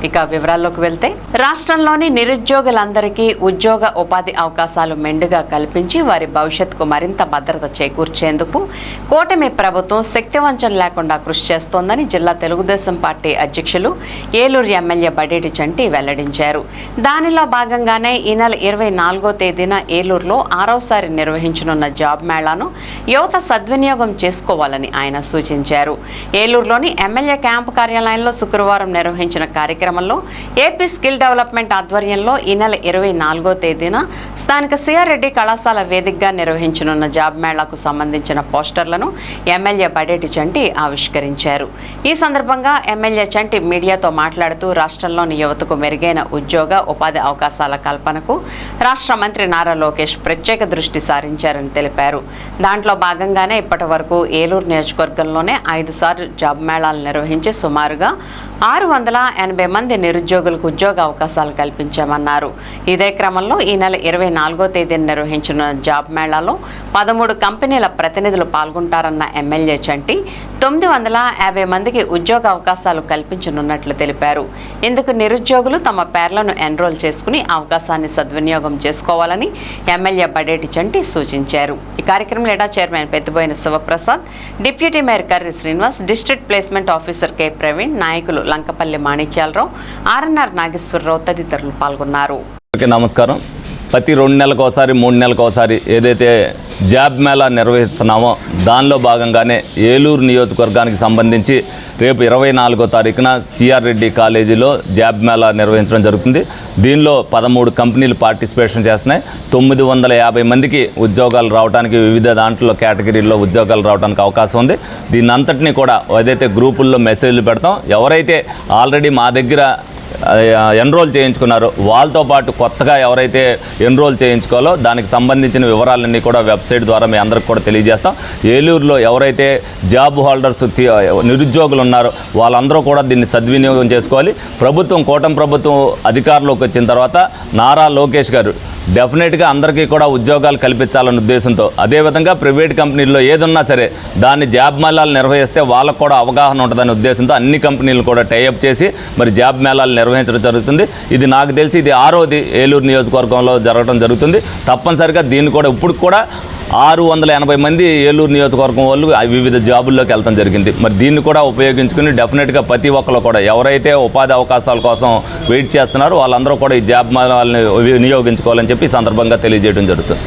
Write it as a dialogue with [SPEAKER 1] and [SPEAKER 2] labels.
[SPEAKER 1] ఇక వివరాల్లోకి వెళ్తే రాష్ట్రంలోని నిరుద్యోగులందరికీ ఉద్యోగ ఉపాధి అవకాశాలు మెండుగా కల్పించి వారి భవిష్యత్తుకు మరింత భద్రత చేకూర్చేందుకు కూటమి ప్రభుత్వం శక్తివంచన లేకుండా కృషి చేస్తోందని జిల్లా తెలుగుదేశం పార్టీ అధ్యక్షులు ఏలూరు ఎమ్మెల్యే బడేటి చంటి వెల్లడించారు. దానిలో భాగంగానే ఈ నెల 24వ తేదీన ఏలూరులో 6వసారి నిర్వహించనున్న జాబ్ మేళాను యువత సద్వినియోగం చేసుకోవాలని ఆయన సూచించారు. ఏలూరులోని ఎమ్మెల్యే క్యాంపు కార్యాలయంలో శుక్రవారం నిర్వహించిన కార్యక్రమంలో ఏపీ స్కిల్ డెవలప్మెంట్ ఆధ్వర్యంలో ఈ నెల 24వ తేదీన స్థానిక సిఆర్ రెడ్డి కళాశాల వేదికగా నిర్వహించనున్న జాబ్ మేళాకు సంబంధించిన పోస్టర్లను ఎమ్మెల్యే బడేటి చంటి ఆవిష్కరించారు. ఈ సందర్భంగా ఎమ్మెల్యే చంటి మీడియాతో మాట్లాడుతూ రాష్ట్రంలోని యువతకు మెరుగైన ఉద్యోగ ఉపాధి అవకాశాల కల్పనకు రాష్ట్ర మంత్రి నారా లోకేష్ ప్రత్యేక దృష్టి సారించారని తెలిపారు. దాంట్లో భాగంగానే ఇప్పటి వరకు ఏలూరు నియోజకవర్గంలోనే 5 సార్లు జాబ్ మేళాలు నిర్వహించి సుమారుగా 680 మంది నిరుద్యోగులకు ఉద్యోగ అవకాశాలు కల్పించామన్నారు. ఇదే క్రమంలో ఈ నెల 24వ తేదీన నిర్వహించిన జాబ్ మేళాలో 13 కంపెనీల ప్రతినిధులు పాల్గొంటారన్న ఎమ్మెల్యే చంటి 950 మందికి ఉద్యోగ అవకాశాలు కల్పించనున్నట్లు తెలిపారు. ఇందుకు నిరుద్యోగులు తమ పేర్లను ఎన్రోల్ చేసుకుని అవకాశాన్ని సద్వినియోగం చేసుకోవాలని ఎమ్మెల్యే బడేటి చంటి సూచించారు. ఈ కార్యక్రమంలో ఏడా chairman Peddaboina Sivaprasad, deputy mayor Karri Srinivas, district placement officer K Praveen, నాయకులు లంకపల్లి మాణిక్యాలరావు, ఆర్ఎన్ఆర్ నాగేశ్వరరావు తదితరులు పాల్గొన్నారు.
[SPEAKER 2] నమస్కారం. ప్రతి 2 నెలలకు ఒకసారి 3 నెలలకు ఒకసారి ఏదైతే జాబ్ మేళా నిర్వహిస్తున్నామో దానిలో భాగంగానే ఏలూరు నియోజకవర్గానికి సంబంధించి రేపు 24వ తారీఖున సిఆర్ రెడ్డి కాలేజీలో జాబ్ మేళా నిర్వహించడం జరుగుతుంది. దీనిలో 13 కంపెనీలు పార్టిసిపేషన్ చేస్తున్నాయి. 950 మందికి ఉద్యోగాలు రావడానికి వివిధ దాంట్లో కేటగిరీల్లో ఉద్యోగాలు రావడానికి అవకాశం ఉంది. దీన్ని అంతటినీ కూడా ఏదైతే గ్రూపుల్లో మెసేజ్లు పెడతాం, ఎవరైతే ఆల్రెడీ మా దగ్గర ఎన్రోల్ చేయించుకున్నారో వాళ్ళతో పాటు కొత్తగా ఎవరైతే ఎన్రోల్ చేయించుకోవాలో దానికి సంబంధించిన వివరాలన్నీ కూడా వెబ్సైట్ ద్వారా మీ అందరికి కూడా తెలియజేస్తాం. ఏలూరులో ఎవరైతే జాబ్ హోల్డర్స్ నిరుద్యోగులు ఉన్నారో వాళ్ళందరూ కూడా దీన్ని సద్వినియోగం చేసుకోవాలి. కూటమి ప్రభుత్వం అధికారంలోకి వచ్చిన తర్వాత నారా లోకేష్ గారు డెఫినెట్గా అందరికీ కూడా ఉద్యోగాలు కల్పించాలనే ఉద్దేశంతో, అదేవిధంగా ప్రైవేట్ కంపెనీల్లో ఏదున్నా సరే దాన్ని జాబ్ మేళాలు నిర్వహిస్తే వాళ్ళకు కూడా అవగాహన ఉంటుందనే ఉద్దేశంతో అన్ని కంపెనీలు కూడా టైఅప్ చేసి మరి జాబ్ మేళాలు నిర్వహించడం జరుగుతుంది. ఇది నాకు తెలిసి ఇది 6వది ఏలూరు నియోజకవర్గంలో జరగడం జరుగుతుంది. తప్పనిసరిగా దీన్ని కూడా ఇప్పుడు కూడా 680 మంది ఏలూరు నియోజకవర్గం వాళ్ళు వివిధ జాబుల్లోకి వెళ్తాం జరిగింది. మరి దీన్ని కూడా ఉపయోగించుకుని డెఫినెట్గా ప్రతి ఒక్కరు కూడా ఎవరైతే ఉపాధి అవకాశాల కోసం వెయిట్ చేస్తున్నారో వాళ్ళందరూ కూడా ఈ జాబ్ మేళాలని వినియోగించుకోవాలని చెప్పి ఈ సందర్భంగా తెలియజేయడం జరుగుతుంది.